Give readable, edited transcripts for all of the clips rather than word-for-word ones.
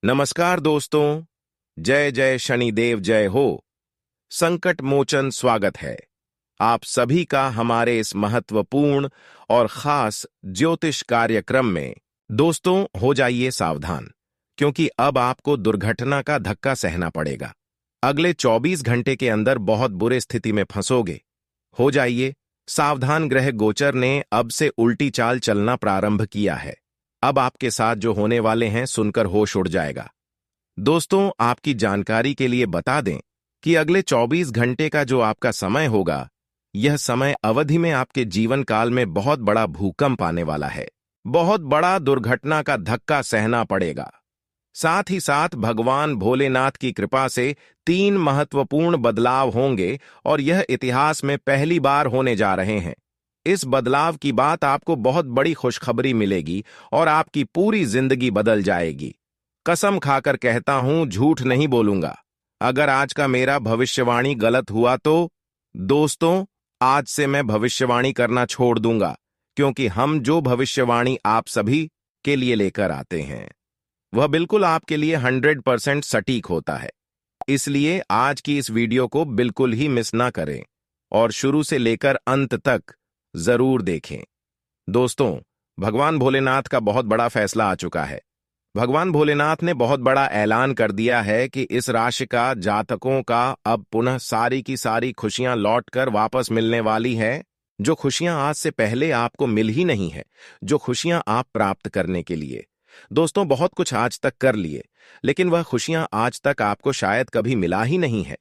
नमस्कार दोस्तों, जय जय शनिदेव जय हो। संकट मोचन स्वागत है आप सभी का हमारे इस महत्वपूर्ण और खास ज्योतिष कार्यक्रम में। दोस्तों, हो जाइए सावधान, क्योंकि अब आपको दुर्घटना का धक्का सहना पड़ेगा। अगले 24 घंटे के अंदर बहुत बुरे स्थिति में फंसोगे। हो जाइए सावधान, ग्रह गोचर ने अब से उल्टी चाल चलना प्रारंभ किया है। अब आपके साथ जो होने वाले हैं सुनकर होश उड़ जाएगा। दोस्तों, आपकी जानकारी के लिए बता दें कि अगले 24 घंटे का जो आपका समय होगा, यह समय अवधि में आपके जीवन काल में बहुत बड़ा भूकंप आने वाला है। बहुत बड़ा दुर्घटना का धक्का सहना पड़ेगा। साथ ही साथ भगवान भोलेनाथ की कृपा से 3 महत्वपूर्ण बदलाव होंगे और यह इतिहास में पहली बार होने जा रहे हैं। इस बदलाव की बात आपको बहुत बड़ी खुशखबरी मिलेगी और आपकी पूरी जिंदगी बदल जाएगी। कसम खाकर कहता हूं, झूठ नहीं बोलूंगा। अगर आज का मेरा भविष्यवाणी गलत हुआ तो दोस्तों, आज से मैं भविष्यवाणी करना छोड़ दूंगा, क्योंकि हम जो भविष्यवाणी आप सभी के लिए लेकर आते हैं वह बिल्कुल आपके लिए 100% सटीक होता है। इसलिए आज की इस वीडियो को बिल्कुल ही मिस ना करें और शुरू से लेकर अंत तक जरूर देखें। दोस्तों, भगवान भोलेनाथ का बहुत बड़ा फैसला आ चुका है। भगवान भोलेनाथ ने बहुत बड़ा ऐलान कर दिया है कि इस राशि का जातकों का अब पुनः सारी की सारी खुशियां लौटकर वापस मिलने वाली है। जो खुशियां आज से पहले आपको मिल ही नहीं है, जो खुशियां आप प्राप्त करने के लिए दोस्तों बहुत कुछ आज तक कर लिए, लेकिन वह खुशियां आज तक आपको शायद कभी मिला ही नहीं है।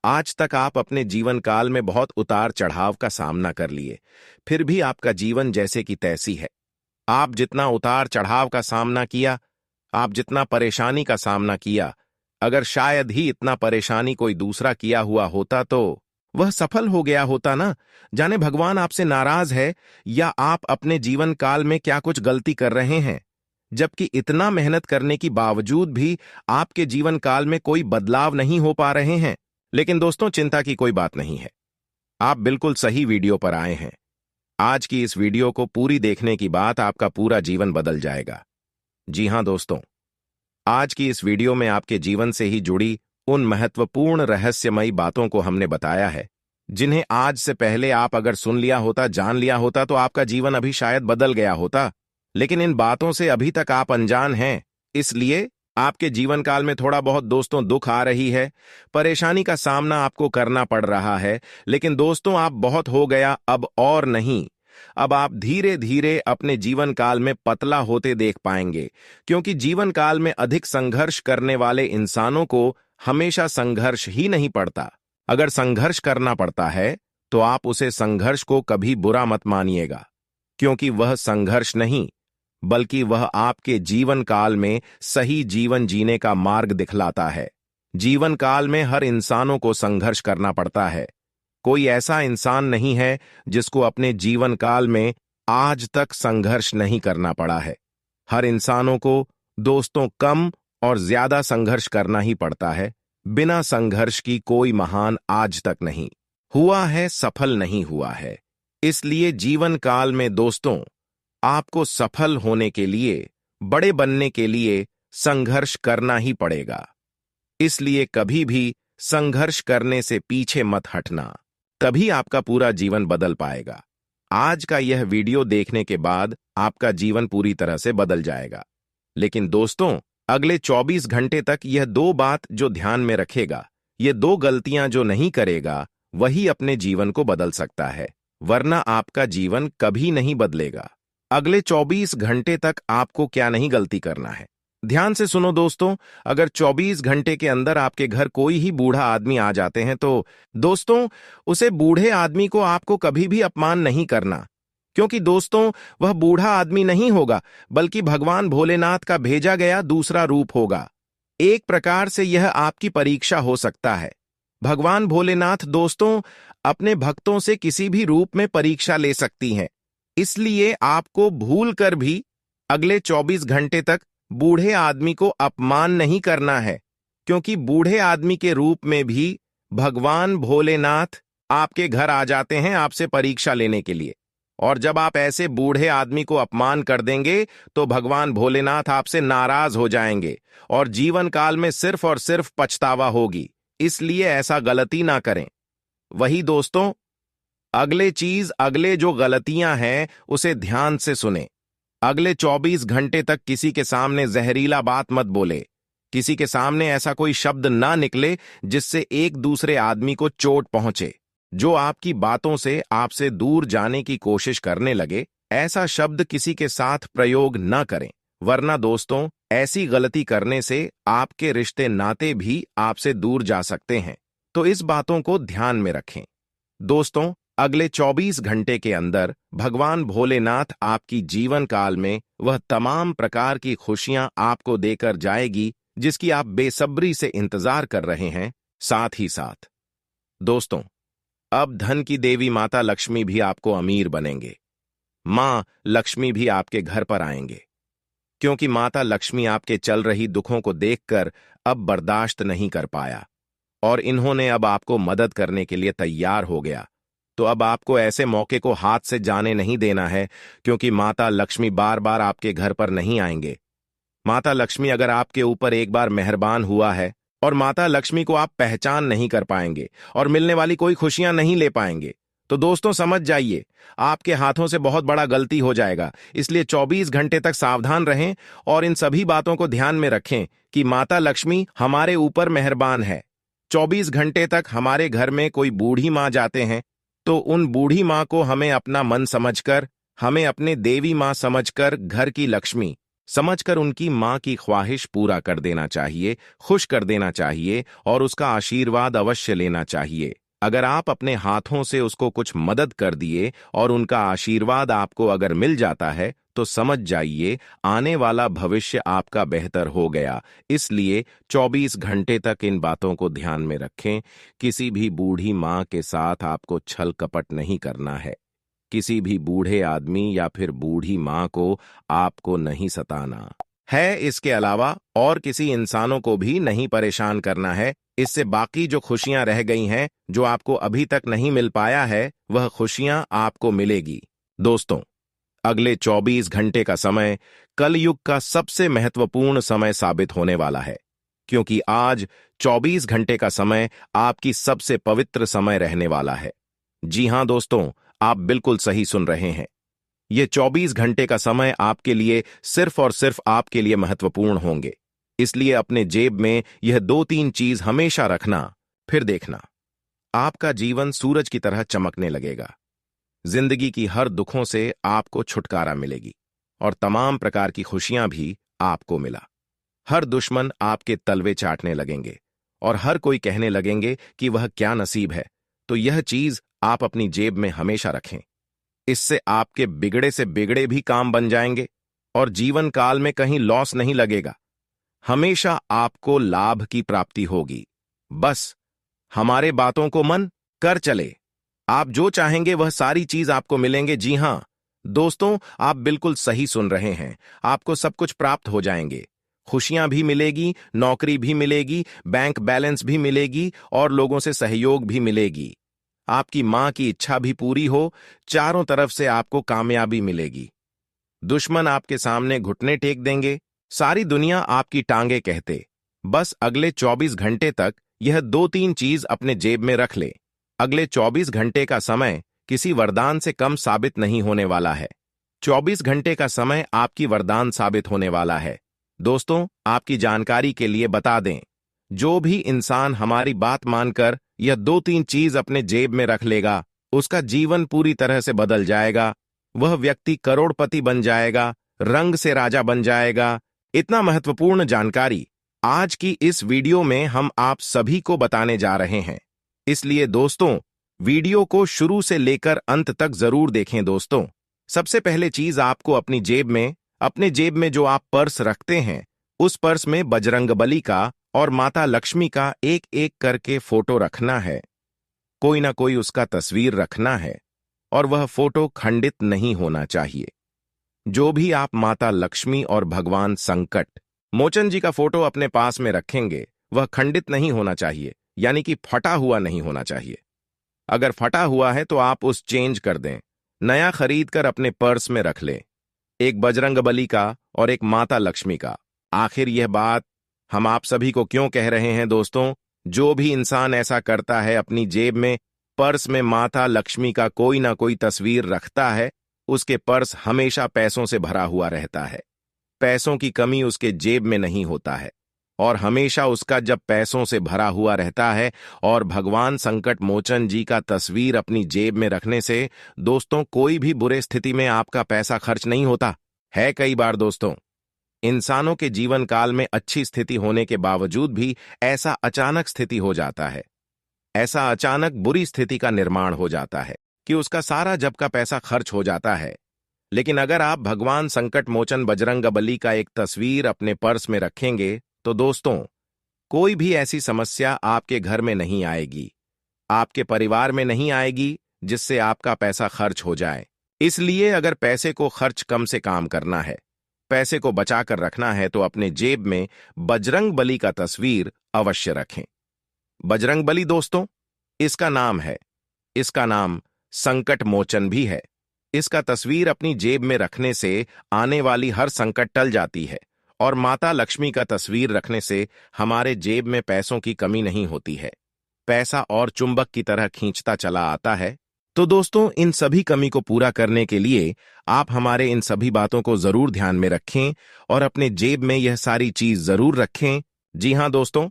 आज तक आप अपने जीवन काल में बहुत उतार चढ़ाव का सामना कर लिए, फिर भी आपका जीवन जैसे कि तैसी है। आप जितना उतार चढ़ाव का सामना किया, आप जितना परेशानी का सामना किया, अगर शायद ही इतना परेशानी कोई दूसरा किया हुआ होता तो वह सफल हो गया होता ना। जाने भगवान आपसे नाराज है या आप अपने जीवन काल में क्या कुछ गलती कर रहे हैं, जबकि इतना मेहनत करने की बावजूद भी आपके जीवन काल में कोई बदलाव नहीं हो पा रहे हैं। लेकिन दोस्तों, चिंता की कोई बात नहीं है। आप बिल्कुल सही वीडियो पर आए हैं। आज की इस वीडियो को पूरी देखने की बात आपका पूरा जीवन बदल जाएगा। जी हां दोस्तों, आज की इस वीडियो में आपके जीवन से ही जुड़ी उन महत्वपूर्ण रहस्यमयी बातों को हमने बताया है, जिन्हें आज से पहले आप अगर सुन लिया होता, जान लिया होता तो आपका जीवन अभी शायद बदल गया होता। लेकिन इन बातों से अभी तक आप अनजान हैं, इसलिए आपके जीवन काल में थोड़ा बहुत दोस्तों दुख आ रही है, परेशानी का सामना आपको करना पड़ रहा है। लेकिन दोस्तों, आप बहुत हो गया, अब और नहीं। अब आप धीरे धीरे अपने जीवन काल में पतला होते देख पाएंगे, क्योंकि जीवन काल में अधिक संघर्ष करने वाले इंसानों को हमेशा संघर्ष ही नहीं पड़ता। अगर संघर्ष करना पड़ता है तो आप उसे संघर्ष को कभी बुरा मत मानिएगा, क्योंकि वह संघर्ष नहीं, बल्कि वह आपके जीवन काल में सही जीवन जीने का मार्ग दिखलाता है। जीवन काल में हर इंसानों को संघर्ष करना पड़ता है। कोई ऐसा इंसान नहीं है जिसको अपने जीवन काल में आज तक संघर्ष नहीं करना पड़ा है। हर इंसानों को दोस्तों कम और ज्यादा संघर्ष करना ही पड़ता है। बिना संघर्ष की कोई महान आज तक नहीं हुआ है, सफल नहीं हुआ है। इसलिए जीवन काल में दोस्तों, आपको सफल होने के लिए, बड़े बनने के लिए संघर्ष करना ही पड़ेगा। इसलिए कभी भी संघर्ष करने से पीछे मत हटना, तभी आपका पूरा जीवन बदल पाएगा। आज का यह वीडियो देखने के बाद आपका जीवन पूरी तरह से बदल जाएगा। लेकिन दोस्तों, अगले 24 घंटे तक यह 2 बात जो ध्यान में रखेगा, ये 2 गलतियां जो नहीं करेगा, वही अपने जीवन को बदल सकता है, वरना आपका जीवन कभी नहीं बदलेगा। अगले 24 घंटे तक आपको क्या नहीं गलती करना है, ध्यान से सुनो दोस्तों। अगर 24 घंटे के अंदर आपके घर कोई ही बूढ़ा आदमी आ जाते हैं तो दोस्तों, उसे बूढ़े आदमी को आपको कभी भी अपमान नहीं करना, क्योंकि दोस्तों वह बूढ़ा आदमी नहीं होगा, बल्कि भगवान भोलेनाथ का भेजा गया दूसरा रूप होगा। एक प्रकार से यह आपकी परीक्षा हो सकता है। भगवान भोलेनाथ दोस्तों अपने भक्तों से किसी भी रूप में परीक्षा ले सकती हैं। इसलिए आपको भूल कर भी अगले 24 घंटे तक बूढ़े आदमी को अपमान नहीं करना है, क्योंकि बूढ़े आदमी के रूप में भी भगवान भोलेनाथ आपके घर आ जाते हैं आपसे परीक्षा लेने के लिए। और जब आप ऐसे बूढ़े आदमी को अपमान कर देंगे तो भगवान भोलेनाथ आपसे नाराज हो जाएंगे और जीवन काल में सिर्फ और सिर्फ पछतावा होगी। इसलिए ऐसा गलती ना करें। वही दोस्तों, अगले जो गलतियां हैं उसे ध्यान से सुने। अगले 24 घंटे तक किसी के सामने जहरीला बात मत बोले। किसी के सामने ऐसा कोई शब्द ना निकले जिससे एक दूसरे आदमी को चोट पहुंचे। जो आपकी बातों से आपसे दूर जाने की कोशिश करने लगे, ऐसा शब्द किसी के साथ प्रयोग न करें, वरना दोस्तों ऐसी गलती करने से आपके रिश्ते नाते भी आपसे दूर जा सकते हैं। तो इस बातों को ध्यान में रखें। दोस्तों, अगले 24 घंटे के अंदर भगवान भोलेनाथ आपकी जीवन काल में वह तमाम प्रकार की खुशियां आपको देकर जाएगी जिसकी आप बेसब्री से इंतजार कर रहे हैं। साथ ही साथ दोस्तों, अब धन की देवी माता लक्ष्मी भी आपको अमीर बनेंगे। मां लक्ष्मी भी आपके घर पर आएंगे, क्योंकि माता लक्ष्मी आपके चल रही दुखों को देखकर अब बर्दाश्त नहीं कर पाया और इन्होंने अब आपको मदद करने के लिए तैयार हो गया। तो अब आपको ऐसे मौके को हाथ से जाने नहीं देना है, क्योंकि माता लक्ष्मी बार बार आपके घर पर नहीं आएंगे। माता लक्ष्मी अगर आपके ऊपर एक बार मेहरबान हुआ है और माता लक्ष्मी को आप पहचान नहीं कर पाएंगे और मिलने वाली कोई खुशियां नहीं ले पाएंगे, तो दोस्तों समझ जाइए आपके हाथों से बहुत बड़ा गलती हो जाएगा। इसलिए 24 घंटे तक सावधान रहें और इन सभी बातों को ध्यान में रखें कि माता लक्ष्मी हमारे ऊपर मेहरबान है। 24 घंटे तक हमारे घर में कोई बूढ़ी माँ जाते हैं तो उन बूढ़ी माँ को हमें अपना मन समझकर, हमें अपने देवी माँ समझकर, घर की लक्ष्मी समझकर उनकी माँ की ख्वाहिश पूरा कर देना चाहिए, खुश कर देना चाहिए और उसका आशीर्वाद अवश्य लेना चाहिए। अगर आप अपने हाथों से उसको कुछ मदद कर दिए और उनका आशीर्वाद आपको अगर मिल जाता है, तो समझ जाइए आने वाला भविष्य आपका बेहतर हो गया। इसलिए 24 घंटे तक इन बातों को ध्यान में रखें। किसी भी बूढ़ी माँ के साथ आपको छल कपट नहीं करना है। किसी भी बूढ़े आदमी या फिर बूढ़ी माँ को आपको नहीं सताना है। इसके अलावा और किसी इंसानों को भी नहीं परेशान करना है। इससे बाकी जो खुशियां रह गई हैं, जो आपको अभी तक नहीं मिल पाया है, वह खुशियां आपको मिलेगी। दोस्तों, अगले 24 घंटे का समय कलयुग का सबसे महत्वपूर्ण समय साबित होने वाला है, क्योंकि आज 24 घंटे का समय आपकी सबसे पवित्र समय रहने वाला है। जी हां दोस्तों, आप बिल्कुल सही सुन रहे हैं। ये 24 घंटे का समय आपके लिए सिर्फ और सिर्फ आपके लिए महत्वपूर्ण होंगे। इसलिए अपने जेब में यह 2-3 चीज हमेशा रखना। फिर देखना आपका जीवन सूरज की तरह चमकने लगेगा। जिंदगी की हर दुखों से आपको छुटकारा मिलेगी और तमाम प्रकार की खुशियां भी आपको मिला। हर दुश्मन आपके तलवे चाटने लगेंगे और हर कोई कहने लगेंगे कि वह क्या नसीब है। तो यह चीज आप अपनी जेब में हमेशा रखें। इससे आपके बिगड़े से बिगड़े भी काम बन जाएंगे और जीवन काल में कहीं लॉस नहीं लगेगा। हमेशा आपको लाभ की प्राप्ति होगी। बस हमारे बातों को मन कर चले। आप जो चाहेंगे वह सारी चीज आपको मिलेंगे। जी हां दोस्तों, आप बिल्कुल सही सुन रहे हैं। आपको सब कुछ प्राप्त हो जाएंगे। खुशियां भी मिलेगी, नौकरी भी मिलेगी, बैंक बैलेंस भी मिलेगी और लोगों से सहयोग भी मिलेगी। आपकी मां की इच्छा भी पूरी हो, चारों तरफ से आपको कामयाबी मिलेगी। दुश्मन आपके सामने घुटने टेक देंगे, सारी दुनिया आपकी टांगे कहते। बस अगले 24 घंटे तक यह 2-3 चीज अपने जेब में रख ले। अगले 24 घंटे का समय किसी वरदान से कम साबित नहीं होने वाला है। 24 घंटे का समय आपकी वरदान साबित होने वाला है। दोस्तों, आपकी जानकारी के लिए बता दें, जो भी इंसान हमारी बात मानकर यह 2-3 चीज अपने जेब में रख लेगा, उसका जीवन पूरी तरह से बदल जाएगा। वह व्यक्ति करोड़पति बन जाएगा, रंग से राजा बन जाएगा। इतना महत्वपूर्ण जानकारी आज की इस वीडियो में हम आप सभी को बताने जा रहे हैं। इसलिए दोस्तों, वीडियो को शुरू से लेकर अंत तक जरूर देखें। दोस्तों, सबसे पहले चीज आपको अपने जेब में जो आप पर्स रखते हैं, उस पर्स में बजरंगबली का और माता लक्ष्मी का एक एक करके फोटो रखना है। कोई ना कोई उसका तस्वीर रखना है और वह फोटो खंडित नहीं होना चाहिए। जो भी आप माता लक्ष्मी और भगवान संकट मोचन जी का फोटो अपने पास में रखेंगे, वह खंडित नहीं होना चाहिए, यानी कि फटा हुआ नहीं होना चाहिए। अगर फटा हुआ है तो आप उस चेंज कर दें। नया खरीद कर अपने पर्स में रख लें, एक बजरंगबली का और एक माता लक्ष्मी का। आखिर यह बात हम आप सभी को क्यों कह रहे हैं दोस्तों? जो भी इंसान ऐसा करता है, अपनी जेब में, पर्स में माता लक्ष्मी का कोई ना कोई तस्वीर रखता है, उसके पर्स हमेशा पैसों से भरा हुआ रहता है। पैसों की कमी उसके जेब में नहीं होता है। और हमेशा उसका जब पैसों से भरा हुआ रहता है और भगवान संकट मोचन जी का तस्वीर अपनी जेब में रखने से दोस्तों कोई भी बुरे स्थिति में आपका पैसा खर्च नहीं होता है। कई बार दोस्तों इंसानों के जीवन काल में अच्छी स्थिति होने के बावजूद भी ऐसा अचानक स्थिति हो जाता है, ऐसा अचानक बुरी स्थिति का निर्माण हो जाता है कि उसका सारा जब का पैसा खर्च हो जाता है। लेकिन अगर आप भगवान संकट मोचन बजरंगबली का एक तस्वीर अपने पर्स में रखेंगे तो दोस्तों कोई भी ऐसी समस्या आपके घर में नहीं आएगी, आपके परिवार में नहीं आएगी जिससे आपका पैसा खर्च हो जाए। इसलिए अगर पैसे को खर्च कम से काम करना है, पैसे को बचाकर रखना है, तो अपने जेब में बजरंगबली का तस्वीर अवश्य रखें। बजरंगबली दोस्तों इसका नाम है, इसका नाम संकट मोचन भी है। इसका तस्वीर अपनी जेब में रखने से आने वाली हर संकट टल जाती है और माता लक्ष्मी का तस्वीर रखने से हमारे जेब में पैसों की कमी नहीं होती है। पैसा और चुंबक की तरह खींचता चला आता है। तो दोस्तों इन सभी कमी को पूरा करने के लिए आप हमारे इन सभी बातों को जरूर ध्यान में रखें और अपने जेब में यह सारी चीज जरूर रखें। जी हां दोस्तों,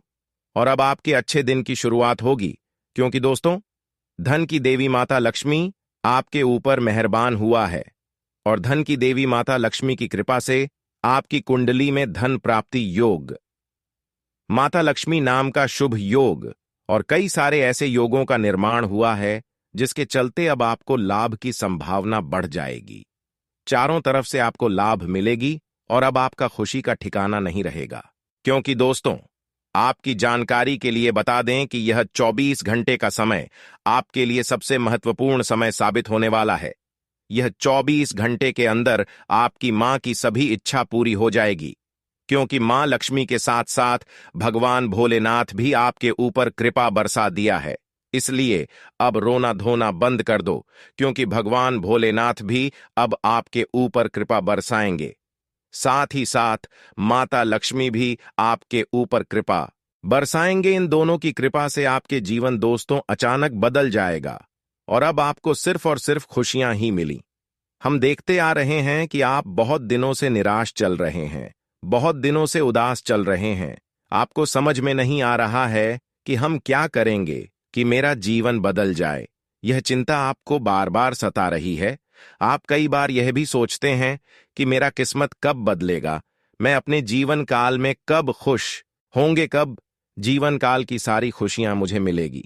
और अब आपके अच्छे दिन की शुरुआत होगी, क्योंकि दोस्तों धन की देवी माता लक्ष्मी आपके ऊपर मेहरबान हुआ है और धन की देवी माता लक्ष्मी की कृपा से आपकी कुंडली में धन प्राप्ति योग, माता लक्ष्मी नाम का शुभ योग और कई सारे ऐसे योगों का निर्माण हुआ है जिसके चलते अब आपको लाभ की संभावना बढ़ जाएगी। चारों तरफ से आपको लाभ मिलेगी और अब आपका खुशी का ठिकाना नहीं रहेगा। क्योंकि दोस्तों आपकी जानकारी के लिए बता दें कि यह 24 घंटे का समय आपके लिए सबसे महत्वपूर्ण समय साबित होने वाला है। यह 24 घंटे के अंदर आपकी मां की सभी इच्छा पूरी हो जाएगी, क्योंकि मां लक्ष्मी के साथ साथ भगवान भोलेनाथ भी आपके ऊपर कृपा बरसा दिया है। इसलिए अब रोना धोना बंद कर दो, क्योंकि भगवान भोलेनाथ भी अब आपके ऊपर कृपा बरसाएंगे। साथ ही साथ माता लक्ष्मी भी आपके ऊपर कृपा बरसाएंगे। इन दोनों की कृपा से आपके जीवन दोस्तों अचानक बदल जाएगा और अब आपको सिर्फ और सिर्फ खुशियां ही मिली। हम देखते आ रहे हैं कि आप बहुत दिनों से निराश चल रहे हैं, बहुत दिनों से उदास चल रहे हैं। आपको समझ में नहीं आ रहा है कि हम क्या करेंगे कि मेरा जीवन बदल जाए। यह चिंता आपको बार बार सता रही है। आप कई बार यह भी सोचते हैं कि मेरा किस्मत कब बदलेगा, मैं अपने जीवन काल में कब खुश होंगे, कब जीवन काल की सारी खुशियां मुझे मिलेगी।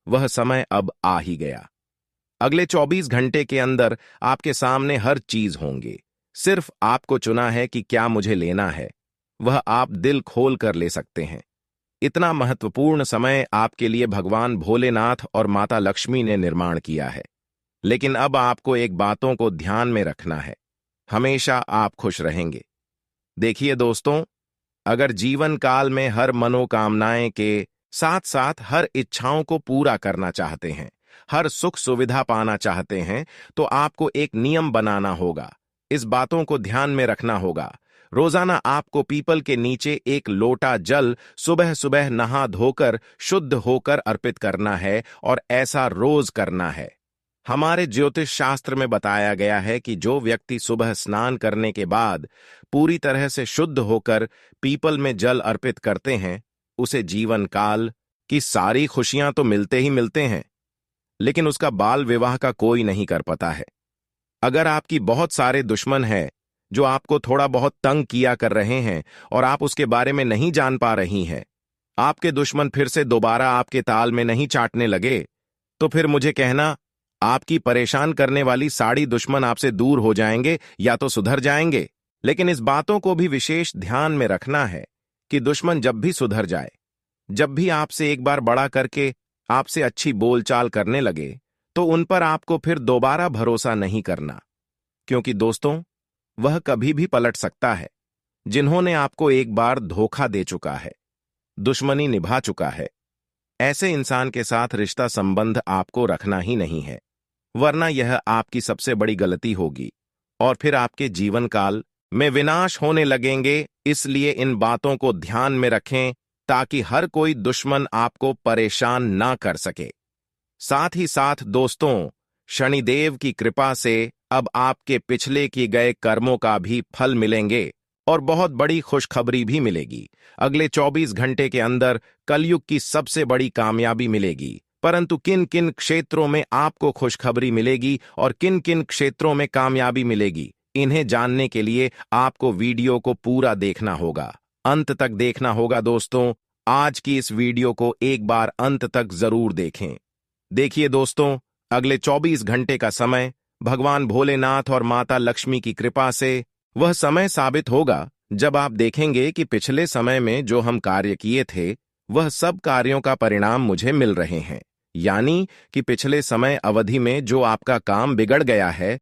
वह समय अब आ ही गया। अगले 24 घंटे के अंदर आपके सामने हर चीज होंगे। सिर्फ आपको चुना है कि क्या मुझे लेना है, वह आप दिल खोल कर ले सकते हैं। इतना महत्वपूर्ण समय आपके लिए भगवान भोलेनाथ और माता लक्ष्मी ने निर्माण किया है। लेकिन अब आपको एक बातों को ध्यान में रखना है, हमेशा आप खुश रहेंगे। देखिए दोस्तों, अगर जीवन काल में हर मनोकामनाएं के साथ साथ हर इच्छाओं को पूरा करना चाहते हैं, हर सुख सुविधा पाना चाहते हैं, तो आपको एक नियम बनाना होगा। इस बातों को ध्यान में रखना होगा। रोजाना आपको पीपल के नीचे एक लोटा जल सुबह सुबह नहा धोकर शुद्ध होकर अर्पित करना है और ऐसा रोज करना है। हमारे ज्योतिष शास्त्र में बताया गया है कि जो व्यक्ति सुबह स्नान करने के बाद पूरी तरह से शुद्ध होकर पीपल में जल अर्पित करते हैं, उसे जीवन काल की सारी खुशियां तो मिलते ही मिलते हैं, लेकिन उसका बाल विवाह का कोई नहीं कर पाता है। अगर आपकी बहुत सारे दुश्मन हैं जो आपको थोड़ा बहुत तंग किया कर रहे हैं और आप उसके बारे में नहीं जान पा रही हैं, आपके दुश्मन फिर से दोबारा आपके ताल में नहीं चाटने लगे, तो फिर मुझे कहना, आपकी परेशान करने वाली साड़ी दुश्मन आपसे दूर हो जाएंगे या तो सुधर जाएंगे। लेकिन इस बातों को भी विशेष ध्यान में रखना है कि दुश्मन जब भी सुधर जाए, जब भी आपसे एक बार बड़ा करके आपसे अच्छी बोलचाल करने लगे, तो उन पर आपको फिर दोबारा भरोसा नहीं करना, क्योंकि दोस्तों वह कभी भी पलट सकता है। जिन्होंने आपको एक बार धोखा दे चुका है, दुश्मनी निभा चुका है, ऐसे इंसान के साथ रिश्ता संबंध आपको रखना ही नहीं है। वरना यह आपकी सबसे बड़ी गलती होगी और फिर आपके जीवन काल में विनाश होने लगेंगे। इसलिए इन बातों को ध्यान में रखें ताकि हर कोई दुश्मन आपको परेशान ना कर सके। साथ ही साथ दोस्तों, शनिदेव की कृपा से अब आपके पिछले किए गए कर्मों का भी फल मिलेंगे और बहुत बड़ी खुशखबरी भी मिलेगी। अगले 24 घंटे के अंदर कलयुग की सबसे बड़ी कामयाबी मिलेगी। परंतु किन किन क्षेत्रों में आपको खुशखबरी मिलेगी और किन किन क्षेत्रों में कामयाबी मिलेगी, इन्हें जानने के लिए आपको वीडियो को पूरा देखना होगा, अंत तक देखना होगा। दोस्तों, आज की इस वीडियो को एक बार अंत तक जरूर देखें। देखिए दोस्तों, अगले 24 घंटे का समय भगवान भोलेनाथ और माता लक्ष्मी की कृपा से वह समय साबित होगा जब आप देखेंगे कि पिछले समय में जो हम कार्य किए थे वह सब कार्यों का परिणाम मुझे मिल रहे हैं। यानी कि पिछले समय अवधि में जो आपका काम बिगड़ गया है,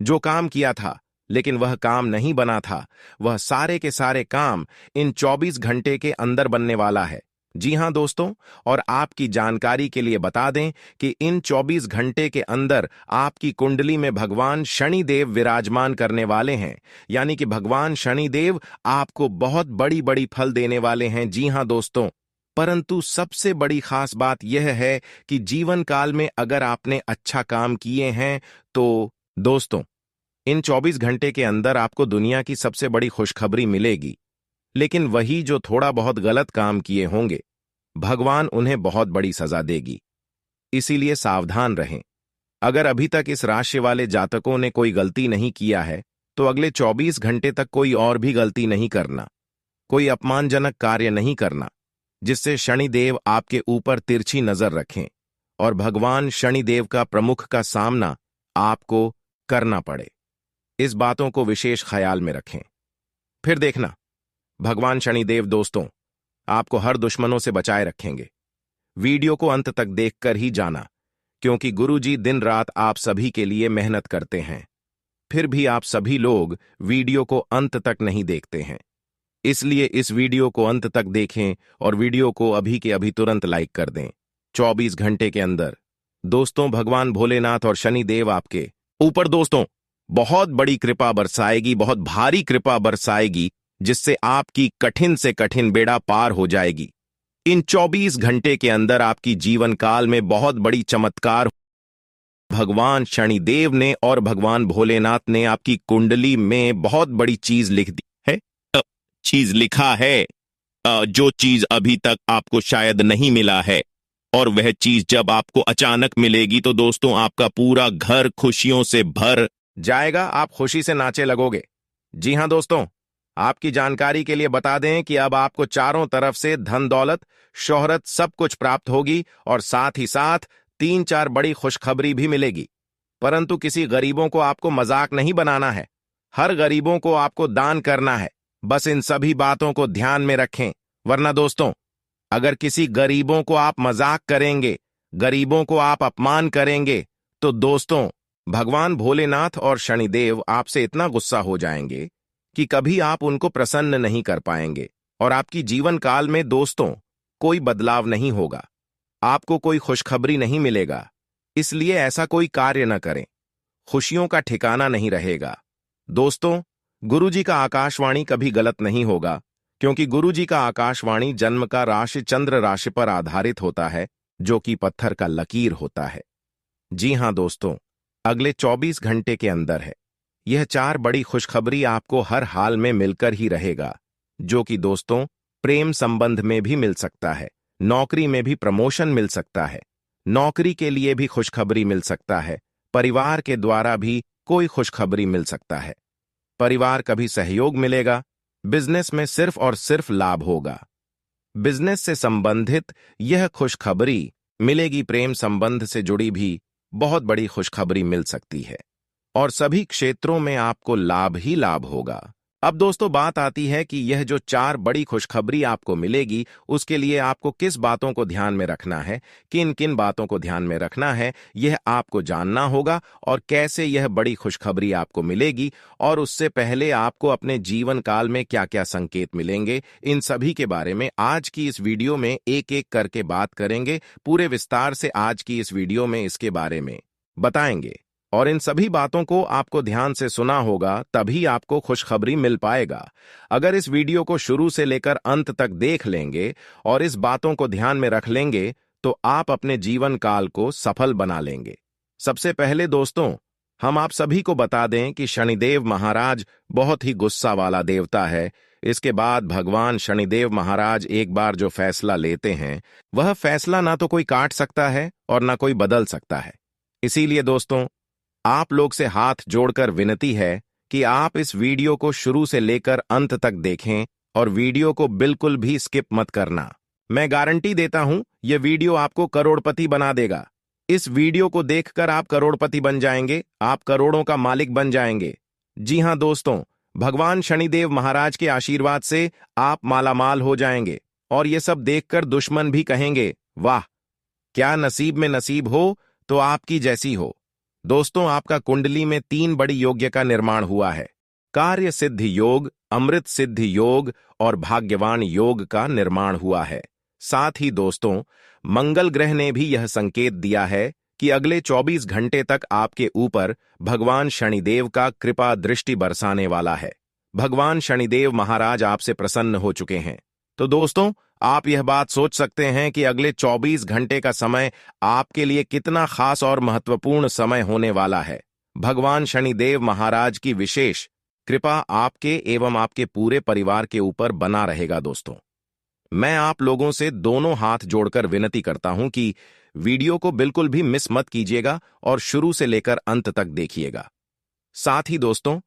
जो काम किया था लेकिन वह काम नहीं बना था, वह सारे के सारे काम इन 24 घंटे के अंदर बनने वाला है। जी हां दोस्तों, और आपकी जानकारी के लिए बता दें कि इन 24 घंटे के अंदर आपकी कुंडली में भगवान शनिदेव विराजमान करने वाले हैं। यानी कि भगवान शनिदेव आपको बहुत बड़ी बड़ी फल देने वाले हैं। जी हां दोस्तों, परंतु सबसे बड़ी खास बात यह है कि जीवन काल में अगर आपने अच्छा काम किए हैं तो दोस्तों, इन 24 घंटे के अंदर आपको दुनिया की सबसे बड़ी खुशखबरी मिलेगी। लेकिन वही जो थोड़ा बहुत गलत काम किए होंगे, भगवान उन्हें बहुत बड़ी सजा देगी। इसीलिए सावधान रहें। अगर अभी तक इस राशि वाले जातकों ने कोई गलती नहीं किया है तो अगले 24 घंटे तक कोई और भी गलती नहीं करना, कोई अपमानजनक कार्य नहीं करना जिससे शनिदेव आपके ऊपर तिरछी नजर रखें और भगवान शनिदेव का प्रमुख का सामना आपको करना पड़े। इस बातों को विशेष ख्याल में रखें। फिर देखना, भगवान शनिदेव दोस्तों आपको हर दुश्मनों से बचाए रखेंगे। वीडियो को अंत तक देखकर ही जाना, क्योंकि गुरुजी दिन रात आप सभी के लिए मेहनत करते हैं। फिर भी आप सभी लोग वीडियो को अंत तक नहीं देखते हैं। इसलिए इस वीडियो को अंत तक देखें और वीडियो को अभी के अभी तुरंत लाइक कर दें। 24 घंटे के अंदर दोस्तों भगवान भोलेनाथ और शनिदेव आपके ऊपर दोस्तों बहुत बड़ी कृपा बरसाएगी, बहुत भारी कृपा बरसाएगी, जिससे आपकी कठिन से कठिन बेड़ा पार हो जाएगी। इन 24 घंटे के अंदर आपकी जीवन काल में बहुत बड़ी चमत्कार भगवान शनिदेव ने और भगवान भोलेनाथ ने आपकी कुंडली में बहुत बड़ी चीज लिख दी है। चीज लिखा है, जो चीज अभी तक आपको शायद नहीं मिला है, और वह चीज जब आपको अचानक मिलेगी तो दोस्तों आपका पूरा घर खुशियों से भर जाएगा। आप खुशी से नाचे लगोगे। जी हां दोस्तों, आपकी जानकारी के लिए बता दें कि अब आपको चारों तरफ से धन दौलत, शोहरत सब कुछ प्राप्त होगी और साथ ही साथ 3-4 बड़ी खुशखबरी भी मिलेगी। परंतु किसी गरीबों को आपको मजाक नहीं बनाना है, हर गरीबों को आपको दान करना है। बस इन सभी बातों को ध्यान में रखें, वरना दोस्तों अगर किसी गरीबों को आप मजाक करेंगे, गरीबों को आप अपमान करेंगे, तो दोस्तों भगवान भोलेनाथ और शनिदेव आपसे इतना गुस्सा हो जाएंगे कि कभी आप उनको प्रसन्न नहीं कर पाएंगे और आपकी जीवन काल में दोस्तों कोई बदलाव नहीं होगा, आपको कोई खुशखबरी नहीं मिलेगा। इसलिए ऐसा कोई कार्य न करें, खुशियों का ठिकाना नहीं रहेगा। दोस्तों, गुरुजी का आकाशवाणी कभी गलत नहीं होगा, क्योंकि गुरुजी का आकाशवाणी जन्म का राशि चंद्र राशि पर आधारित होता है, जो कि पत्थर का लकीर होता है। जी हां दोस्तों, अगले 24 घंटे के अंदर है यह 4 बड़ी खुशखबरी आपको हर हाल में मिलकर ही रहेगा, जो कि दोस्तों प्रेम संबंध में भी मिल सकता है, नौकरी में भी प्रमोशन मिल सकता है, नौकरी के लिए भी खुशखबरी मिल सकता है, परिवार के द्वारा भी कोई खुशखबरी मिल सकता है। परिवार का भी सहयोग मिलेगा, बिजनेस में सिर्फ और सिर्फ लाभ होगा। बिजनेस से संबंधित यह खुशखबरी मिलेगी, प्रेम संबंध से जुड़ी भी बहुत बड़ी खुशखबरी मिल सकती है और सभी क्षेत्रों में आपको लाभ ही लाभ होगा। अब दोस्तों बात आती है कि यह जो 4 बड़ी खुशखबरी आपको मिलेगी, उसके लिए आपको किस बातों को ध्यान में रखना है, किन किन बातों को ध्यान में रखना है, यह आपको जानना होगा और कैसे यह बड़ी खुशखबरी आपको मिलेगी और उससे पहले आपको अपने जीवन काल में क्या क्या संकेत मिलेंगे, इन सभी के बारे में आज की इस वीडियो में एक एक करके बात करेंगे। पूरे विस्तार से आज की इस वीडियो में इसके बारे में बताएंगे और इन सभी बातों को आपको ध्यान से सुना होगा, तभी आपको खुशखबरी मिल पाएगा। अगर इस वीडियो को शुरू से लेकर अंत तक देख लेंगे और इस बातों को ध्यान में रख लेंगे, तो आप अपने जीवन काल को सफल बना लेंगे। सबसे पहले दोस्तों, हम आप सभी को बता दें कि शनिदेव महाराज बहुत ही गुस्सा वाला देवता है। इसके बाद भगवान शनिदेव महाराज एक बार जो फैसला लेते हैं, वह फैसला ना तो कोई काट सकता है और ना कोई बदल सकता है। इसीलिए दोस्तों, आप लोग से हाथ जोड़कर विनती है कि आप इस वीडियो को शुरू से लेकर अंत तक देखें और वीडियो को बिल्कुल भी स्किप मत करना। मैं गारंटी देता हूं, यह वीडियो आपको करोड़पति बना देगा। इस वीडियो को देखकर आप करोड़पति बन जाएंगे, आप करोड़ों का मालिक बन जाएंगे। जी हां दोस्तों, भगवान शनिदेव महाराज के आशीर्वाद से आप मालामाल हो जाएंगे और ये सब देखकर दुश्मन भी कहेंगे, वाह, क्या नसीब में नसीब हो तो आपकी जैसी हो। दोस्तों, आपका कुंडली में 3 बड़ी योग्य का निर्माण हुआ है। कार्य सिद्धि योग, अमृत सिद्धि योग और भाग्यवान योग का निर्माण हुआ है। साथ ही दोस्तों, मंगल ग्रह ने भी यह संकेत दिया है कि अगले 24 घंटे तक आपके ऊपर भगवान शनिदेव का कृपा दृष्टि बरसाने वाला है। भगवान शनिदेव महाराज आपसे प्रसन्न हो चुके हैं। तो दोस्तों, आप यह बात सोच सकते हैं कि अगले 24 घंटे का समय आपके लिए कितना खास और महत्वपूर्ण समय होने वाला है। भगवान शनिदेव महाराज की विशेष कृपा आपके एवं आपके पूरे परिवार के ऊपर बना रहेगा। दोस्तों, मैं आप लोगों से दोनों हाथ जोड़कर विनती करता हूं कि वीडियो को बिल्कुल भी मिस मत कीजिएगा और शुरू से लेकर अंत तक देखिएगा। साथ ही दोस्तों,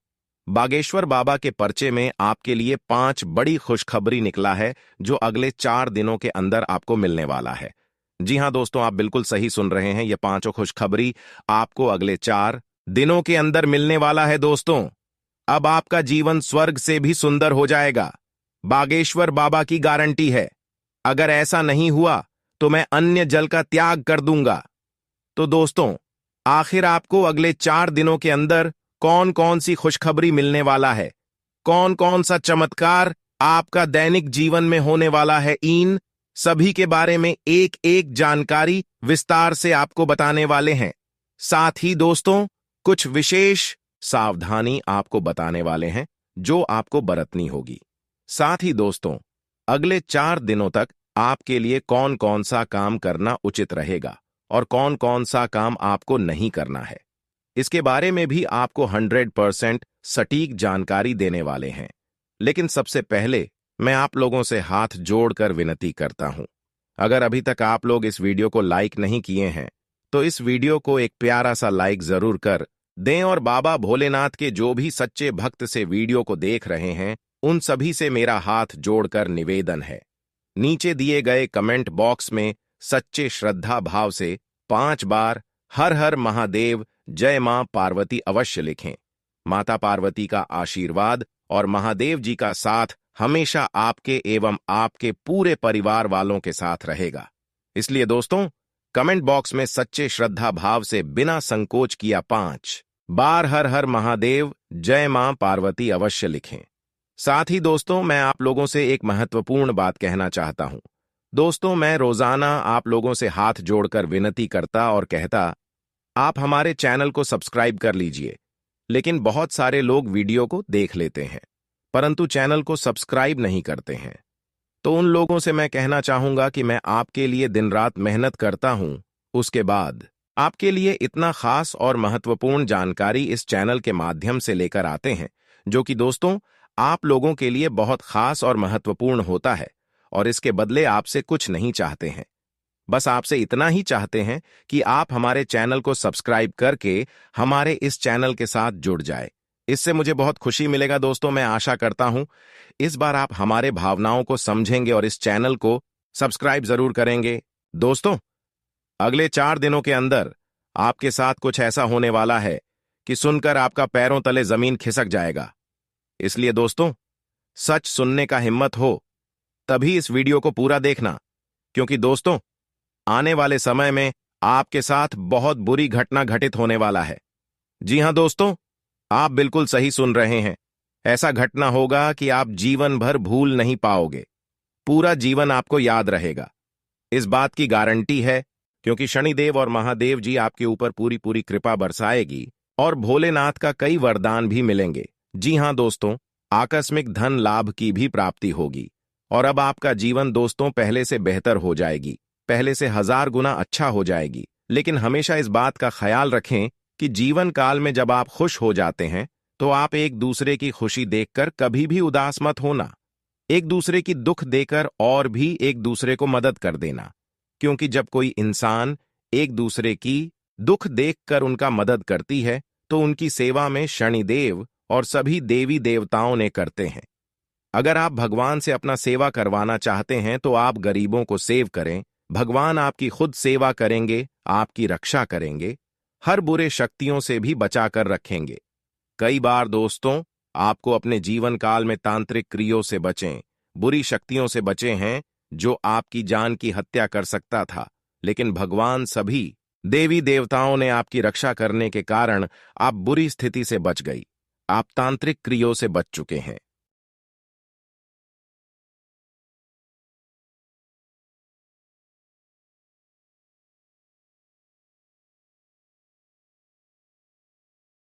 बागेश्वर बाबा के पर्चे में आपके लिए 5 बड़ी खुशखबरी निकला है, जो अगले 4 दिनों के अंदर आपको मिलने वाला है। जी हां दोस्तों, आप बिल्कुल सही सुन रहे हैं, ये 5 खुशखबरी आपको अगले 4 दिनों के अंदर मिलने वाला है। दोस्तों, अब आपका जीवन स्वर्ग से भी सुंदर हो जाएगा, बागेश्वर बाबा की गारंटी है। अगर ऐसा नहीं हुआ तो मैं अन्य जल का त्याग कर दूंगा। तो दोस्तों, आखिर आपको अगले 4 दिनों के अंदर कौन कौन सी खुशखबरी मिलने वाला है, कौन कौन सा चमत्कार आपका दैनिक जीवन में होने वाला है, इन सभी के बारे में एक एक जानकारी विस्तार से आपको बताने वाले हैं। साथ ही दोस्तों, कुछ विशेष सावधानी आपको बताने वाले हैं जो आपको बरतनी होगी। साथ ही दोस्तों, अगले 4 दिनों तक आपके लिए कौन कौन सा काम करना उचित रहेगा और कौन कौन सा काम आपको नहीं करना है, इसके बारे में भी आपको 100% सटीक जानकारी देने वाले हैं। लेकिन सबसे पहले मैं आप लोगों से हाथ जोड़कर विनती करता हूं, अगर अभी तक आप लोग इस वीडियो को लाइक नहीं किए हैं तो इस वीडियो को एक प्यारा सा लाइक जरूर कर दें और बाबा भोलेनाथ के जो भी सच्चे भक्त से वीडियो को देख रहे हैं, उन सभी से मेरा हाथ जोड़कर निवेदन है, नीचे दिए गए कमेंट बॉक्स में सच्चे श्रद्धा भाव से 5 बार हर हर महादेव जय मां पार्वती अवश्य लिखें। माता पार्वती का आशीर्वाद और महादेव जी का साथ हमेशा आपके एवं आपके पूरे परिवार वालों के साथ रहेगा। इसलिए दोस्तों, कमेंट बॉक्स में सच्चे श्रद्धा भाव से बिना संकोच किया 5 बार हर हर महादेव जय मां पार्वती अवश्य लिखें। साथ ही दोस्तों, मैं आप लोगों से एक महत्वपूर्ण बात कहना चाहता हूं। दोस्तों, मैं रोजाना आप लोगों से हाथ जोड़कर विनती करता और कहता, आप हमारे चैनल को सब्सक्राइब कर लीजिए। लेकिन बहुत सारे लोग वीडियो को देख लेते हैं, परंतु चैनल को सब्सक्राइब नहीं करते हैं। तो उन लोगों से मैं कहना चाहूंगा कि मैं आपके लिए दिन रात मेहनत करता हूं, उसके बाद आपके लिए इतना खास और महत्वपूर्ण जानकारी इस चैनल के माध्यम से लेकर आते हैं, जो कि दोस्तों आप लोगों के लिए बहुत खास और महत्वपूर्ण होता है। और इसके बदले आपसे कुछ नहीं चाहते हैं, बस आपसे इतना ही चाहते हैं कि आप हमारे चैनल को सब्सक्राइब करके हमारे इस चैनल के साथ जुड़ जाए। इससे मुझे बहुत खुशी मिलेगा दोस्तों। मैं आशा करता हूं इस बार आप हमारे भावनाओं को समझेंगे और इस चैनल को सब्सक्राइब जरूर करेंगे। दोस्तों, अगले 4 दिनों के अंदर आपके साथ कुछ ऐसा होने वाला है कि सुनकर आपका पैरों तले जमीन खिसक जाएगा। इसलिए दोस्तों, सच सुनने का हिम्मत हो तभी इस वीडियो को पूरा देखना, क्योंकि दोस्तों आने वाले समय में आपके साथ बहुत बुरी घटना घटित होने वाला है। जी हां दोस्तों, आप बिल्कुल सही सुन रहे हैं। ऐसा घटना होगा कि आप जीवन भर भूल नहीं पाओगे, पूरा जीवन आपको याद रहेगा। इस बात की गारंटी है, क्योंकि शनिदेव और महादेव जी आपके ऊपर पूरी पूरी कृपा बरसाएगी और भोलेनाथ का कई वरदान भी मिलेंगे। जी हां दोस्तों, आकस्मिक धन लाभ की भी प्राप्ति होगी और अब आपका जीवन दोस्तों पहले से बेहतर हो जाएगी, पहले से 1000 गुना अच्छा हो जाएगी। लेकिन हमेशा इस बात का ख्याल रखें कि जीवन काल में जब आप खुश हो जाते हैं तो आप एक दूसरे की खुशी देखकर कभी भी उदास मत होना। एक दूसरे की दुख देकर और भी एक दूसरे को मदद कर देना, क्योंकि जब कोई इंसान एक दूसरे की दुख देखकर उनका मदद करती है तो उनकी सेवा में शनिदेव और सभी देवी देवताओं ने करते हैं। अगर आप भगवान से अपना सेवा करवाना चाहते हैं तो आप गरीबों को सेव करें। भगवान आपकी खुद सेवा करेंगे, आपकी रक्षा करेंगे, हर बुरे शक्तियों से भी बचाकर रखेंगे। कई बार दोस्तों आपको अपने जीवन काल में तांत्रिक क्रियों से बचें, बुरी शक्तियों से बचे हैं जो आपकी जान की हत्या कर सकता था, लेकिन भगवान सभी देवी देवताओं ने आपकी रक्षा करने के कारण आप बुरी स्थिति से बच गई। आप तांत्रिक क्रियों से बच चुके हैं।